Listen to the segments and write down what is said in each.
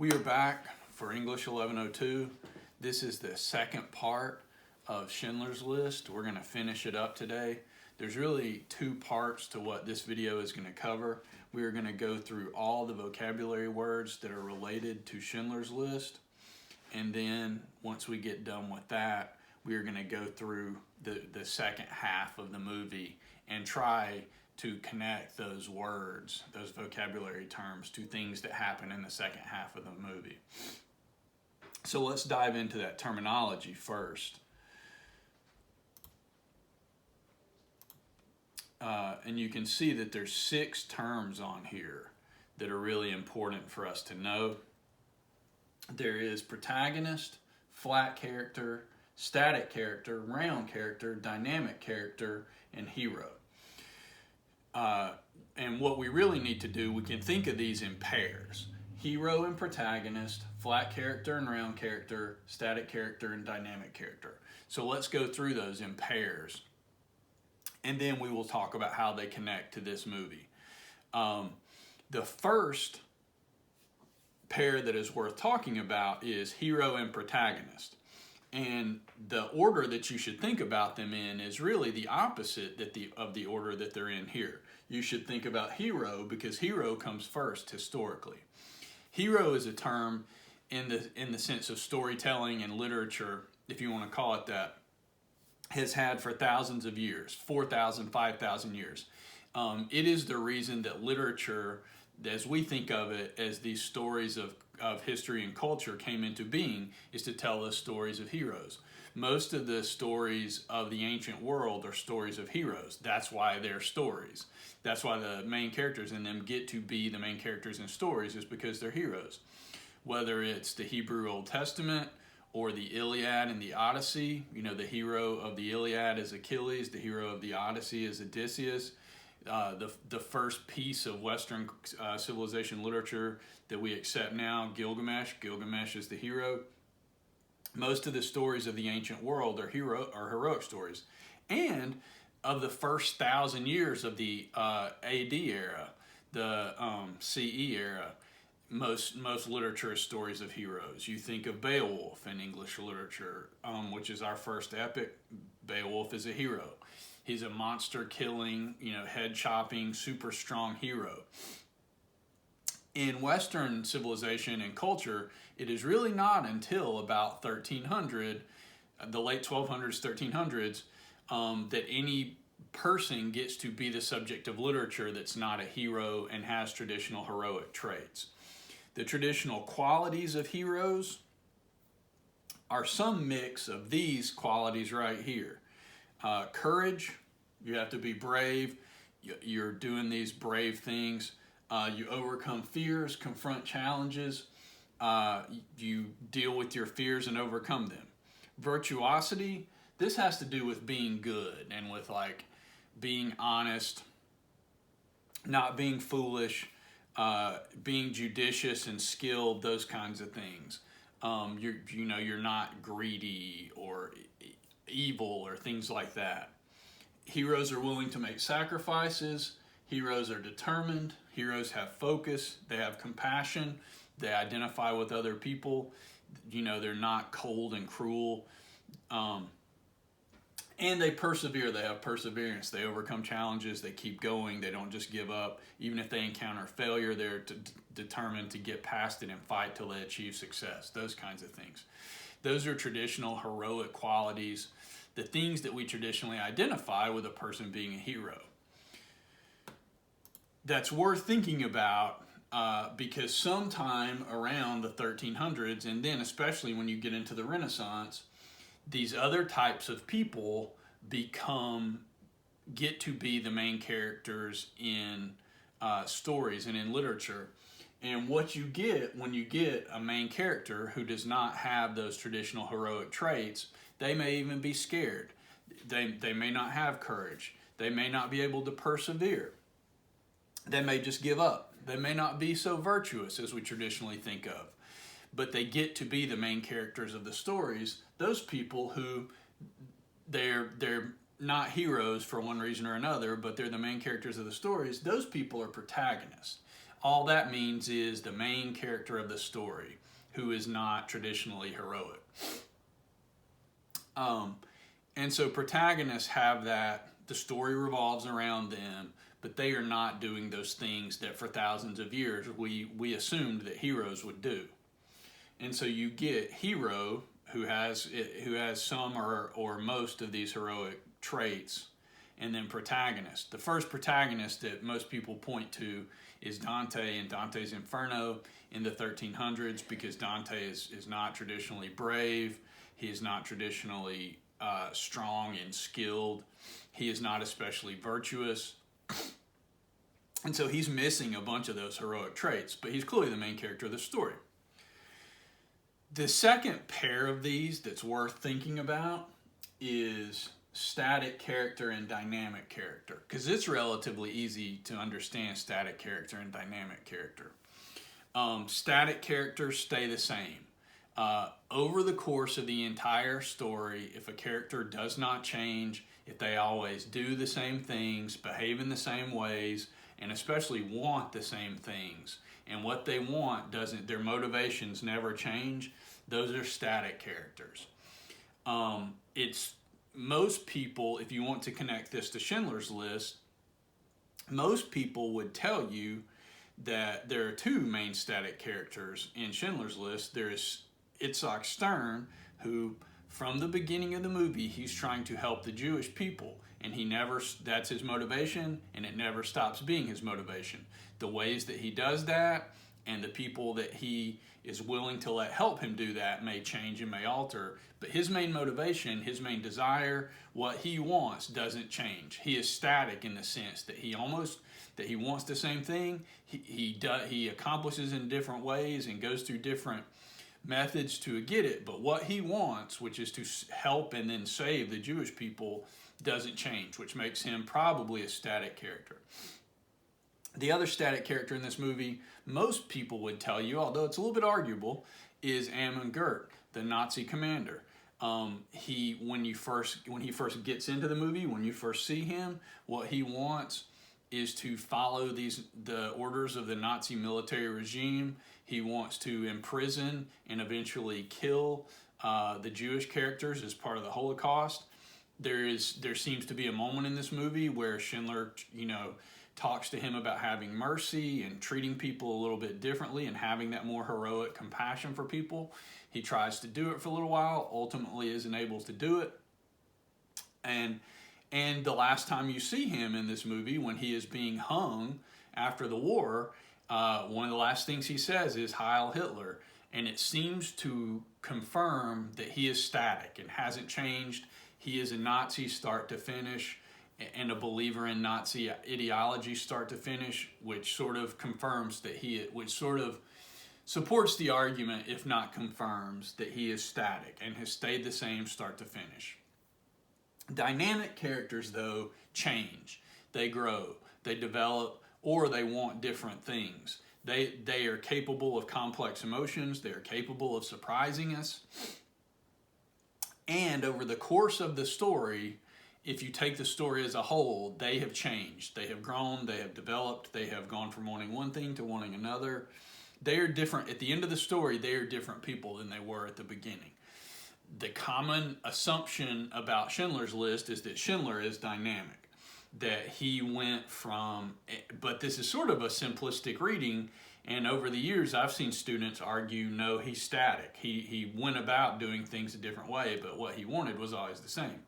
We are back for English 1102. This is the second part of Schindler's List. We're going to finish it up today. There's really two parts to what this video is going to cover. We are going to go through all the vocabulary words that are related to Schindler's List. And then once we get done with that, we are going to go through the second half of the movie and try to connect those words, those vocabulary terms, to things that happen in the second half of the movie. So let's dive into that terminology first. And you can see that there's 6 terms on here that are really important for us to know. There is protagonist, flat character, static character, round character, dynamic character, and hero. And what we really need to do, we can think of these in pairs. Hero and protagonist, flat character and round character, static character and dynamic character. So let's go through those in pairs. And then we will talk about how they connect to this movie. The first pair that is worth talking about is hero and protagonist. And the order that you should think about them in is really the opposite of the order that they're in here. You should think about hero because hero comes first historically. Hero is a term in the sense of storytelling and literature, if you want to call it that, has had for thousands of years, 4,000, 5,000 years. It is the reason that literature, as we think of it as these stories of history and culture came into being, is to tell us stories of heroes. Most of the stories of the ancient world are stories of heroes. That's why they're stories. That's why the main characters in them get to be the main characters in stories, is because they're heroes. Whether it's the Hebrew Old Testament or the Iliad and the Odyssey, you know, the hero of the Iliad is Achilles, the hero of the Odyssey is Odysseus. The first piece of Western civilization literature that we accept now, Gilgamesh. Gilgamesh is the hero. Most of the stories of the ancient world are heroic stories. And of the first 1,000 years of the AD era, the CE era, most literature is stories of heroes. You think of Beowulf in English literature, which is our first epic. Beowulf is a hero. He's a monster-killing, head-chopping, super strong hero. In Western civilization and culture, it is really not until about 1300, the late 1200s, 1300s, that any person gets to be the subject of literature that's not a hero and has traditional heroic traits. The traditional qualities of heroes are some mix of these qualities right here. Courage, you have to be brave. You're doing these brave things. You overcome fears, confront challenges. You deal with your fears and overcome them. Virtuosity, this has to do with being good and with being honest, not being foolish, being judicious and skilled, those kinds of things. You're not greedy or evil or things like that. Heroes are willing to make sacrifices. Heroes are determined. Heroes have focus. They have compassion. They identify with other people. They're not cold and cruel. And they persevere. They have perseverance. They overcome challenges. They keep going. They don't just give up. Even if they encounter failure, they're determined to get past it and fight till they achieve success. Those kinds of things. Those are traditional heroic qualities, the things that we traditionally identify with a person being a hero. That's worth thinking about because sometime around the 1300s, and then especially when you get into the Renaissance, these other types of people get to be the main characters in stories and in literature. And what you get when you get a main character who does not have those traditional heroic traits, they may even be scared. They may not have courage. They may not be able to persevere. They may just give up. They may not be so virtuous as we traditionally think of. But they get to be the main characters of the stories. Those people who they're not heroes for one reason or another, but they're the main characters of the stories, those people are protagonists. All that means is the main character of the story, who is not traditionally heroic. And so protagonists have that, the story revolves around them, but they are not doing those things that for thousands of years we assumed that heroes would do. And so you get hero who has some or most of these heroic traits, and then protagonist. The first protagonist that most people point to is Dante in Dante's Inferno in the 1300s, because Dante is not traditionally brave. He is not traditionally strong and skilled. He is not especially virtuous. And so he's missing a bunch of those heroic traits, but he's clearly the main character of the story. The second pair of these that's worth thinking about is static character and dynamic character, because it's relatively easy to understand static character and dynamic character. Static characters stay the same. Over the course of the entire story, if a character does not change, if they always do the same things, behave in the same ways, and especially want the same things, and what they want doesn't, their motivations never change, those are static characters. It's most people, if you want to connect this to Schindler's List, most people would tell you that there are two main static characters in Schindler's List. There's Itzhak Stern, who from the beginning of the movie, he's trying to help the Jewish people, and that's his motivation, and it never stops being his motivation. The ways that he does that and the people that he is willing to let help him do that may change and may alter, but his main motivation, his main desire, what he wants doesn't change. He is static in the sense that he wants the same thing. He accomplishes in different ways and goes through different methods to get it, but what he wants, which is to help and then save the Jewish people, doesn't change, which makes him probably a static character. The other static character in this movie, most people would tell you, although it's a little bit arguable, is Amon Gert, the Nazi commander. When he first gets into the movie, when you first see him, what he wants is to follow the orders of the Nazi military regime. He wants to imprison and eventually kill the Jewish characters as part of the Holocaust. There seems to be a moment in this movie where Schindler, talks to him about having mercy and treating people a little bit differently and having that more heroic compassion for people. He tries to do it for a little while, ultimately isn't able to do it. And the last time you see him in this movie, when he is being hung after the war, one of the last things he says is Heil Hitler. And it seems to confirm that he is static and hasn't changed. He is a Nazi start to finish and a believer in Nazi ideology start to finish, which sort of confirms that which sort of supports the argument, if not confirms, that he is static and has stayed the same start to finish. Dynamic characters, though, change. They grow, they develop, or they want different things. They are capable of complex emotions. They are capable of surprising us. And over the course of the story, if you take the story as a whole, they have changed. They have grown, they have developed, they have gone from wanting one thing to wanting another. They are different. At the end of the story, they are different people than they were at the beginning. The common assumption about Schindler's List is that Schindler is dynamic, that he went from, but this is sort of a simplistic reading, and over the years I've seen students argue, no, he's static. He went about doing things a different way, but what he wanted was always the same.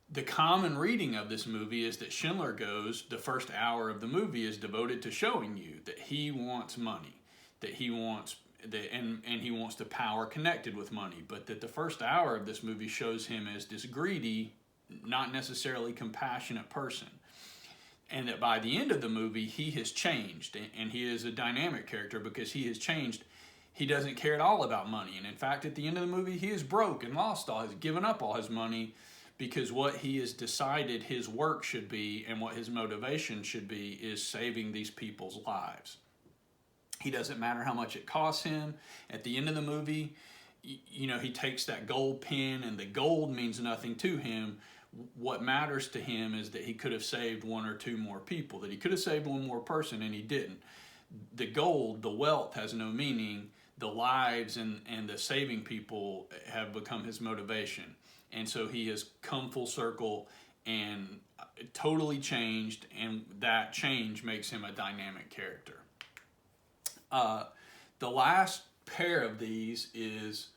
The common reading of this movie is that Schindler the first hour of the movie is devoted to showing you that he wants money, that he wants and he wants the power connected with money, but that the first hour of this movie shows him as this greedy, not necessarily compassionate person. And that by the end of the movie, he has changed, and he is a dynamic character because he has changed. He doesn't care at all about money, and in fact, at the end of the movie, he is broke and has given up all his money, because what he has decided his work should be and what his motivation should be is saving these people's lives. He doesn't matter how much it costs him. At the end of the movie, he takes that gold pin, and the gold means nothing to him. What matters to him is that he could have saved one or two more people, that he could have saved one more person, and he didn't. The gold, the wealth has no meaning. The lives and the saving people have become his motivation. And so he has come full circle and totally changed, and that change makes him a dynamic character. The last pair of these is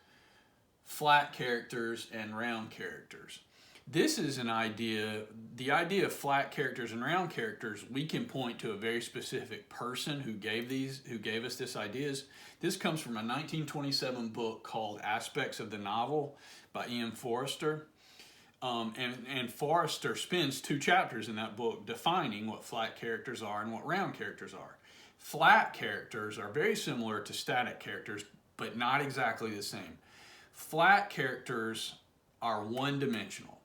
flat characters and round characters. This is an idea, the idea of flat characters and round characters, we can point to a very specific person who gave us this ideas. This comes from a 1927 book called Aspects of the Novel by Ian Forster. And Forster spends 2 chapters in that book defining what flat characters are and what round characters are. Flat characters are very similar to static characters, but not exactly the same. Flat characters are one-dimensional.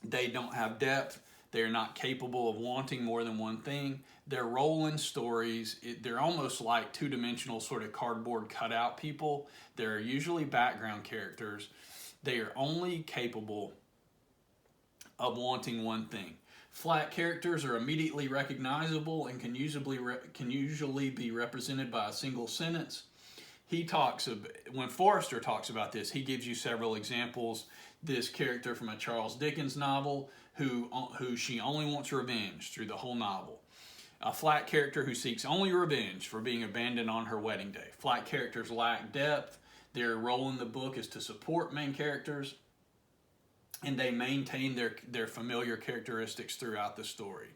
They don't have depth. They're not capable of wanting more than one thing. They're rolling stories. They're almost like two-dimensional sort of cardboard cutout people. They're usually background characters. They are only capable of wanting one thing. Flat characters are immediately recognizable and can usually be represented by a single sentence. When Forrester talks about this, he gives you several examples. This character from a Charles Dickens novel who she only wants revenge through the whole novel. A flat character who seeks only revenge for being abandoned on her wedding day. Flat characters lack depth. Their role in the book is to support main characters, and they maintain their familiar characteristics throughout the story.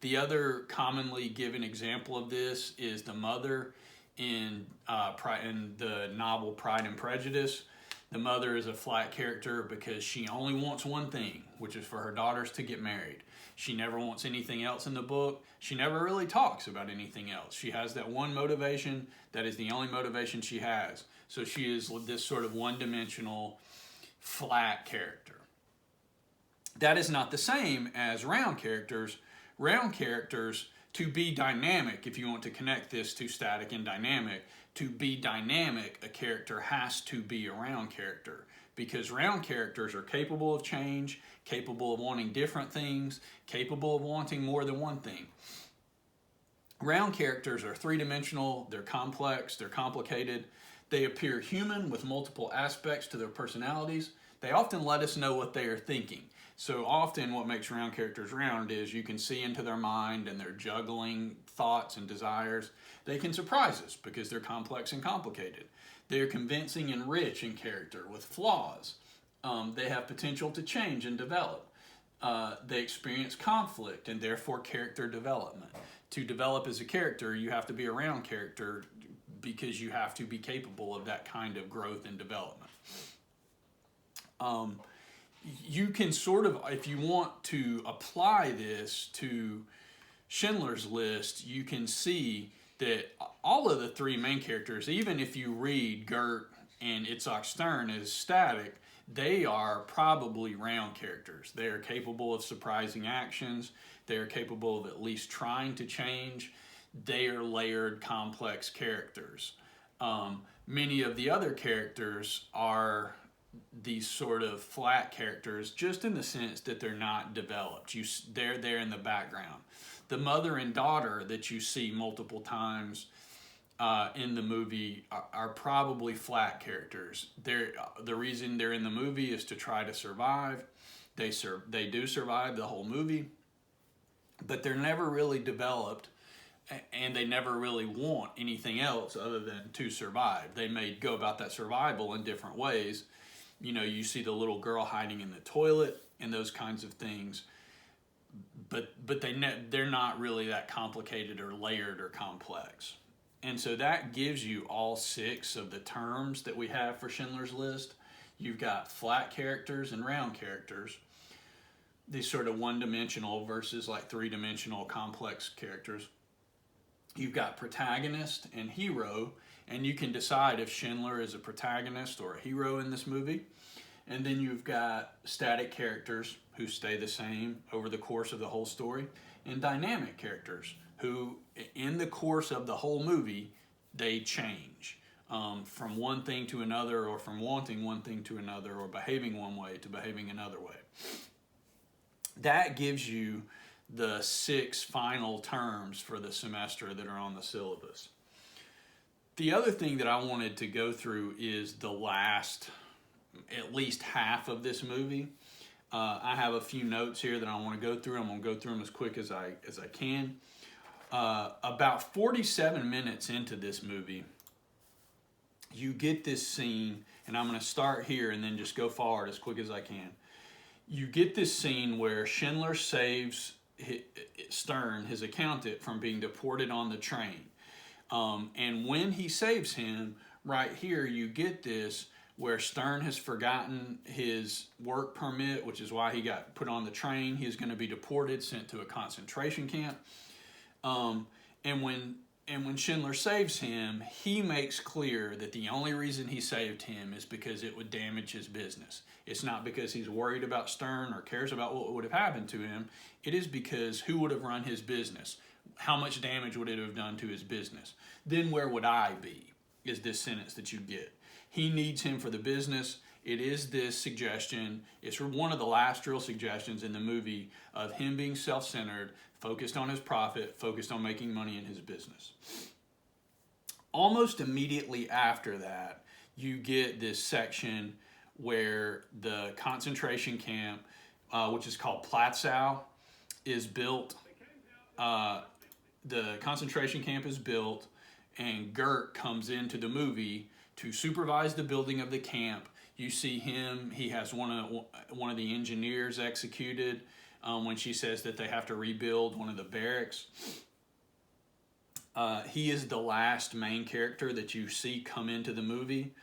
The other commonly given example of this is the mother in the novel Pride and Prejudice. The mother is a flat character because she only wants one thing, which is for her daughters to get married. She never wants anything else in the book. She never really talks about anything else. She has that one motivation. That is the only motivation she has. So she is this sort of one-dimensional, flat character. That is not the same as round characters. Round characters, to be dynamic, if you want to connect this to static and dynamic, to be dynamic, a character has to be a round character, because round characters are capable of change, capable of wanting different things, capable of wanting more than one thing. Round characters are three-dimensional, they're complex, they're complicated, they appear human with multiple aspects to their personalities. They often let us know what they are thinking. So often what makes round characters round is you can see into their mind and they're juggling thoughts and desires. They can surprise us because they're complex and complicated. They're convincing and rich in character with flaws. They have potential to change and develop. They experience conflict and therefore character development. To develop as a character, you have to be a round character because you have to be capable of that kind of growth and development. You can sort of, if you want to apply this to Schindler's List, you can see that all of the 3 main characters, even if you read Gert and Itzhak Stern as static, they are probably round characters. They are capable of surprising actions. They are capable of at least trying to change. They are layered, complex characters. Many of the other characters are these sort of flat characters, just in the sense that they're not developed. They're there in the background. The mother and daughter that you see multiple times in the movie are probably flat characters. The reason they're in the movie is to try to survive. They do survive the whole movie, but they're never really developed, and they never really want anything else other than to survive. They may go about that survival in different ways. You know, you see the little girl hiding in the toilet and those kinds of things, but they're not really that complicated or layered or complex. And so that gives you all 6 of the terms that we have for Schindler's List. You've got flat characters and round characters, these sort of one-dimensional versus like three-dimensional complex characters. You've got protagonist and hero, and you can decide if Schindler is a protagonist or a hero in this movie. And then you've got static characters who stay the same over the course of the whole story, and dynamic characters who, in the course of the whole movie, they change from one thing to another, or from wanting one thing to another, or behaving one way to behaving another way. that gives you the 6 final terms for the semester that are on the syllabus. The other thing that I wanted to go through is the last, at least half of this movie. I have a few notes here that I want to go through. I'm going to go through them as quick as I can. About 47 minutes into this movie, you get this scene, and I'm going to start here and then just go forward as quick as I can. You get this scene where Schindler saves Stern, his accountant, from being deported on the train. And when he saves him, right here, you get this where Stern has forgotten his work permit, which is why he got put on the train. He is going to be deported, sent to a concentration camp. And when Schindler saves him, he makes clear that the only reason he saved him is because it would damage his business. It's not because he's worried about Stern or cares about what would have happened to him. It is because who would have run his business? How much damage would it have done to his business? Then where would I be? Is this sentence that you get. He needs him for the business. It is this suggestion. It's one of the last real suggestions in the movie of him being self-centered, focused on his profit, focused on making money in his business. Almost immediately after that, you get this section where the concentration camp, which is called Platzau, is built. The concentration camp is built, and Gert comes into the movie to supervise the building of the camp. You see him, he has one of the engineers executed when she says that they have to rebuild one of the barracks. He is the last main character that you see come into the movie.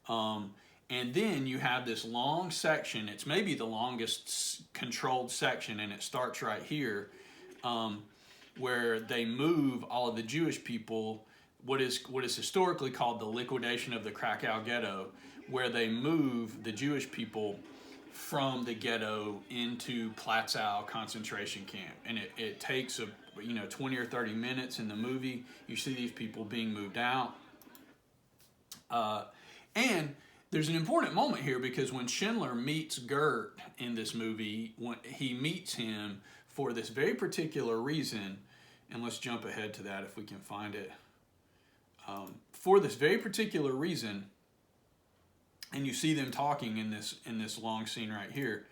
And then you have this long section, it's maybe the longest controlled section, and it starts right here, where they move all of the Jewish people, what is historically called the liquidation of the Krakow ghetto, where they move the Jewish people from the ghetto into Platzau concentration camp. And it takes 20 or 30 minutes in the movie. You see these people being moved out. And there's an important moment here, because when Schindler meets Gert in this movie, when he meets him for this very particular reason, and let's jump ahead to that if we can find it. For this very particular reason, and you see them talking in this long scene right here,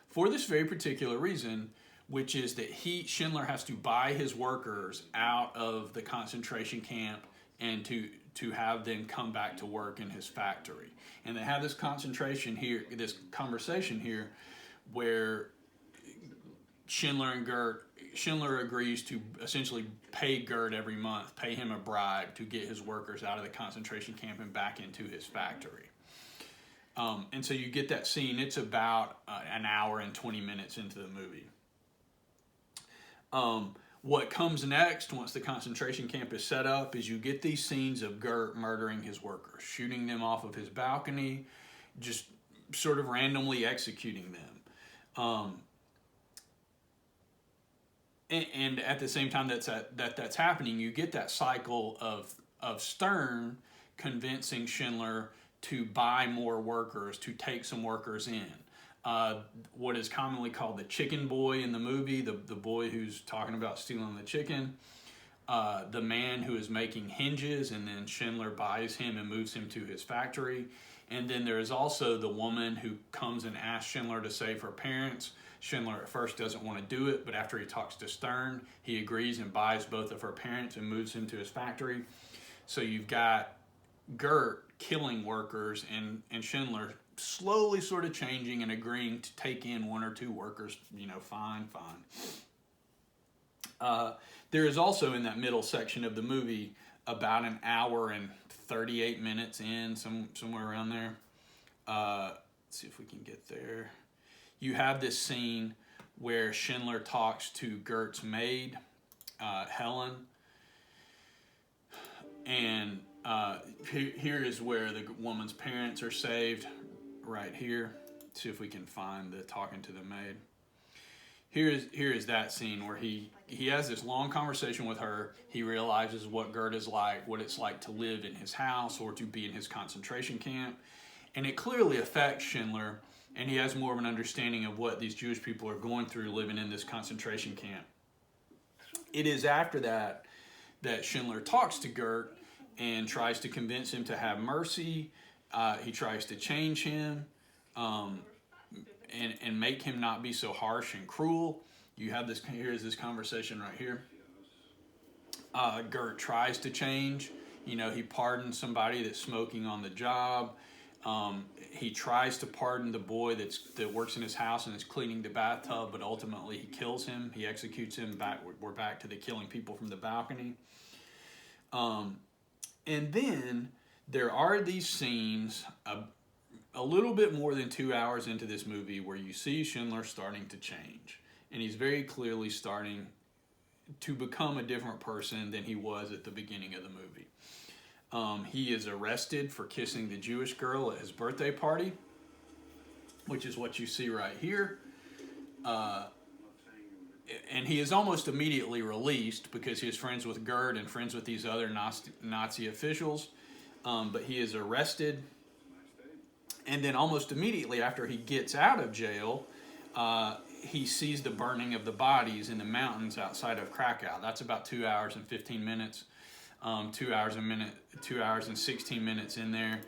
for this very particular reason, which is that Schindler has to buy his workers out of the concentration camp and to have them come back to work in his factory. And they have this conversation here where Schindler agrees to essentially pay Gert every month, pay him a bribe to get his workers out of the concentration camp and back into his factory. And so you get that scene. It's about an hour and 20 minutes into the movie. What comes next, once the concentration camp is set up, is you get these scenes of Gert murdering his workers, shooting them off of his balcony, just sort of randomly executing them. And at the same time that's happening, you get that cycle of Stern convincing Schindler to buy more workers, to take some workers in. What is commonly called the chicken boy in the movie, the boy who's talking about stealing the chicken, the man who is making hinges, and then Schindler buys him and moves him to his factory. And then there is also the woman who comes and asks Schindler to save her parents. Schindler at first doesn't want to do it, but after he talks to Stern, he agrees and buys both of her parents and moves him to his factory. So you've got Gert killing workers and Schindler slowly sort of changing and agreeing to take in one or two workers, fine. There is also in that middle section of the movie, about an hour and 38 minutes in, somewhere around there. Let's see if we can get there. You have this scene where Schindler talks to Gert's maid, Helen, and here is where the woman's parents are saved, right here. Let's see if we can find the talking to the maid. Here is that scene where he has this long conversation with her. He realizes what Gert is like, what it's like to live in his house or to be in his concentration camp. And it clearly affects Schindler. and he has more of an understanding of what these Jewish people are going through living in this concentration camp. It is after that that Schindler talks to Gert and tries to convince him to have mercy. He tries to change him and make him not be so harsh and cruel. You have this, here's this conversation right here. Gert tries to change. You know, he pardons somebody that's smoking on the job. He tries to pardon the boy that works in his house and is cleaning the bathtub, but ultimately he kills him. He executes him. We're back to the killing people from the balcony. And then there are these scenes a little bit more than 2 hours into this movie where you see Schindler starting to change. And he's very clearly starting to become a different person than he was at the beginning of the movie. He is arrested for kissing the Jewish girl at his birthday party, which is what you see right here. And he is almost immediately released because he is friends with Gert and friends with these other Nazi officials. But he is arrested. And then almost immediately after he gets out of jail, he sees the burning of the bodies in the mountains outside of Krakow. That's about 2 hours and 15 minutes. 2 hours and 16 minutes in there.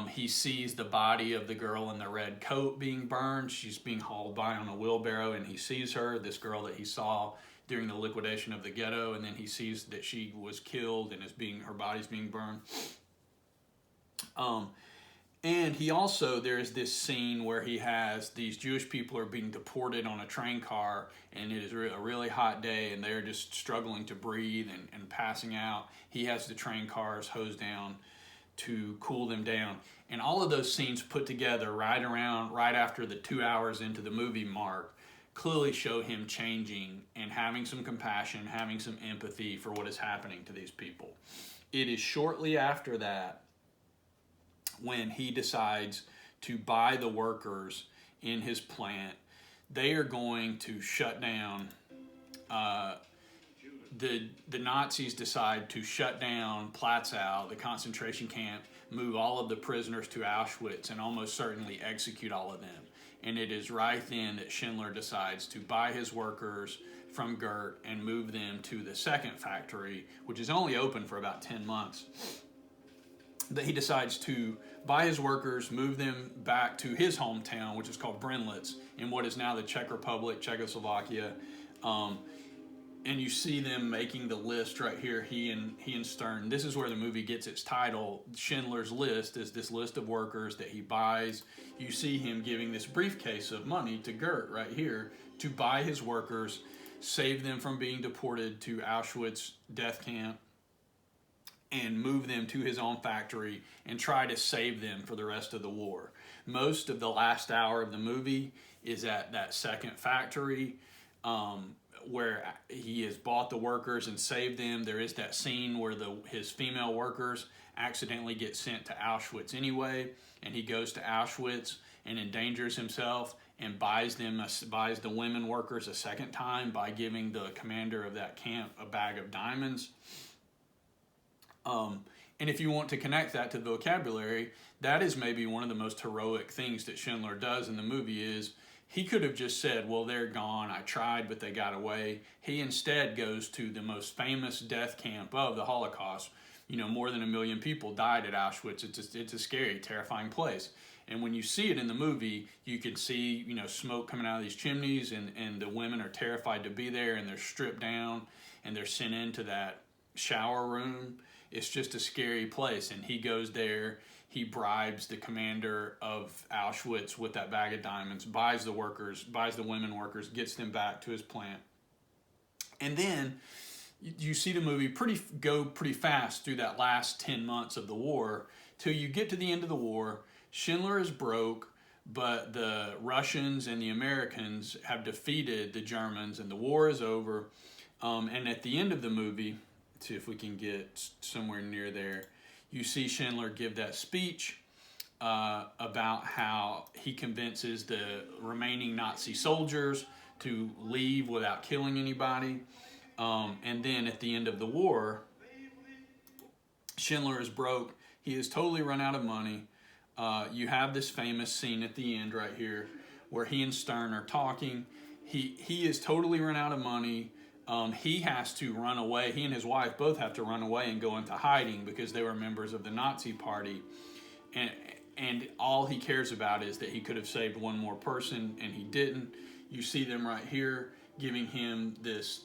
He sees the body of the girl in the red coat being burned. She's being hauled by on a wheelbarrow, and he sees her, this girl that he saw during the liquidation of the ghetto, and then he sees that she was killed and her body's being burned. And he also, there's this scene where he has these Jewish people are being deported on a train car, and it is a really hot day, and they're just struggling to breathe and passing out. He has the train cars hosed down to cool them down. And all of those scenes put together right after the 2 hours into the movie mark clearly show him changing and having some compassion, having some empathy for what is happening to these people. It is shortly after that when he decides to buy the workers in his plant. They are going to shut down, the Nazis decide to shut down Platzau, the concentration camp, move all of the prisoners to Auschwitz, and almost certainly execute all of them. And it is right then that Schindler decides to buy his workers from Gert and move them to the second factory, which is only open for about 10 months. That he decides to buy his workers, move them back to his hometown, which is called Brenlitz, in what is now the Czech Republic, Czechoslovakia. And you see them making the list right here, he and Stern. This is where the movie gets its title. Schindler's List is this list of workers that he buys. You see him giving this briefcase of money to Gert right here to buy his workers, save them from being deported to Auschwitz death camp, and move them to his own factory and try to save them for the rest of the war. Most of the last hour of the movie is at that second factory where he has bought the workers and saved them. There is that scene where his female workers accidentally get sent to Auschwitz anyway, and he goes to Auschwitz and endangers himself and buys the women workers a second time by giving the commander of that camp a bag of diamonds. And if you want to connect that to the vocabulary, that is maybe one of the most heroic things that Schindler does in the movie. Is he could have just said, well, they're gone, I tried, but they got away. He instead goes to the most famous death camp of the Holocaust. You know, more than 1 million people died at Auschwitz. It's a scary, terrifying place. And when you see it in the movie, you can see, you know, smoke coming out of these chimneys, and the women are terrified to be there, and they're stripped down, and they're sent into that shower room. It's just a scary place, and he goes there. He bribes the commander of Auschwitz with that bag of diamonds, buys the women workers, gets them back to his plant. And then you see the movie go pretty fast through that last 10 months of the war till you get to the end of the war. Schindler is broke, but the Russians and the Americans have defeated the Germans, and the war is over. And at the end of the movie, see if we can get somewhere near there, you see Schindler give that speech about how he convinces the remaining Nazi soldiers to leave without killing anybody. And then at the end of the war, Schindler is broke. He has totally run out of money. you have this famous scene at the end right here where he and Stern are talking. He is totally run out of money. He has to run away. He and his wife both have to run away and go into hiding because they were members of the Nazi Party. And all he cares about is that he could have saved one more person, and he didn't. You see them right here giving him this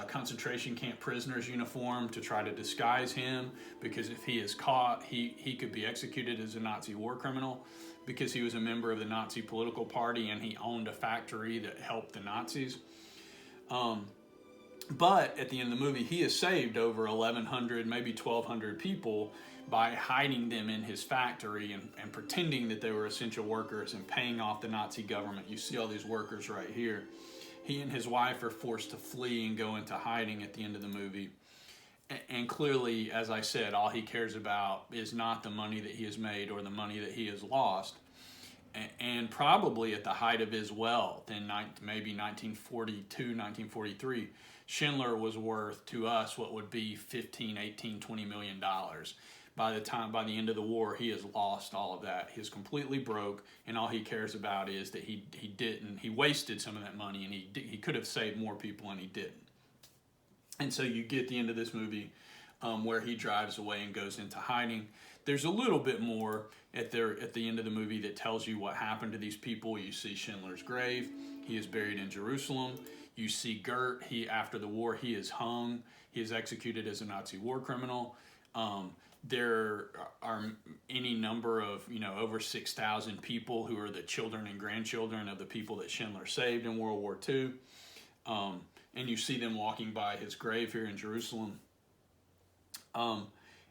concentration camp prisoner's uniform to try to disguise him, because if he is caught, he could be executed as a Nazi war criminal, because he was a member of the Nazi political party and he owned a factory that helped the Nazis. But at the end of the movie, he has saved over 1,100, maybe 1,200 people by hiding them in his factory and pretending that they were essential workers and paying off the Nazi government. You see all these workers right here. He and his wife are forced to flee and go into hiding at the end of the movie. And clearly, as I said, all he cares about is not the money that he has made or the money that he has lost. And probably at the height of his wealth in maybe 1942, 1943, Schindler was worth to us what would be 15, 18, 20 million dollars. By the end of the war, he has lost all of that. He is completely broke, and all he cares about is that he wasted some of that money, and he could have saved more people, and he didn't. And so you get the end of this movie where he drives away and goes into hiding. There's a little bit more at the end of the movie that tells you what happened to these people. You see Schindler's grave. He is buried in Jerusalem. You see Gert. After the war, he is hung. He is executed as a Nazi war criminal. There are any number of, over 6,000 people who are the children and grandchildren of the people that Schindler saved in World War II. And you see them walking by his grave here in Jerusalem.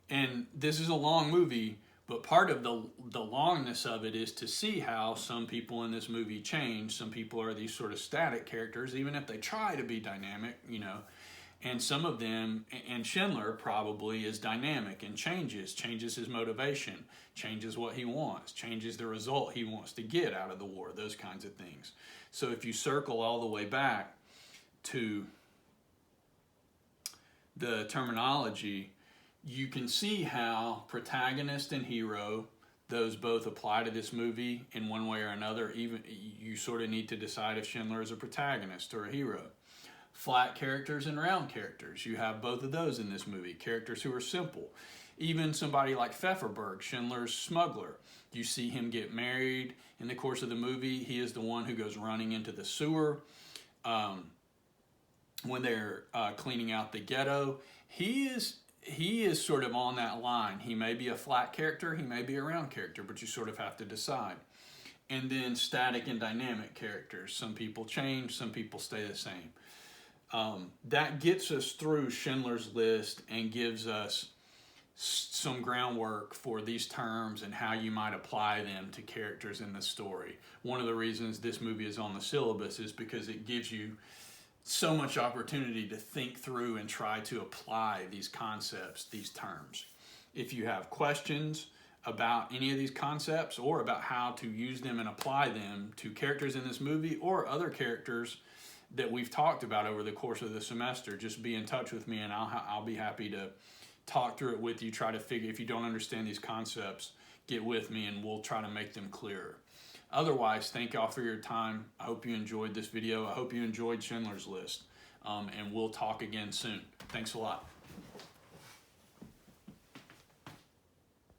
And this is a long movie, but part of the longness of it is to see how some people in this movie change. Some people are these sort of static characters, even if they try to be dynamic, And some of them, and Schindler probably is dynamic and changes his motivation, changes what he wants, changes the result he wants to get out of the war, those kinds of things. So if you circle all the way back to the terminology, you can see how protagonist and hero, those both apply to this movie in one way or another. Even you sort of need to decide if Schindler is a protagonist or a hero. Flat characters and round characters. You have both of those in this movie. Characters who are simple. Even somebody like Pfefferberg, Schindler's smuggler. You see him get married in the course of the movie. He is the one who goes running into the sewer when they're cleaning out the ghetto. He is sort of on that line. He may be a flat character, he may be a round character, but you sort of have to decide. And then static and dynamic characters. Some people change, some people stay the same. That gets us through Schindler's List and gives us some groundwork for these terms and how you might apply them to characters in the story. One of the reasons this movie is on the syllabus is because it gives you so much opportunity to think through and try to apply these concepts, these terms. If you have questions about any of these concepts or about how to use them and apply them to characters in this movie or other characters that we've talked about over the course of the semester, just be in touch with me and I'll be happy to talk through it with you, try to figure, if you don't understand these concepts, get with me and we'll try to make them clearer. Otherwise, thank y'all for your time. I hope you enjoyed this video. I hope you enjoyed Schindler's List, and we'll talk again soon. Thanks a lot.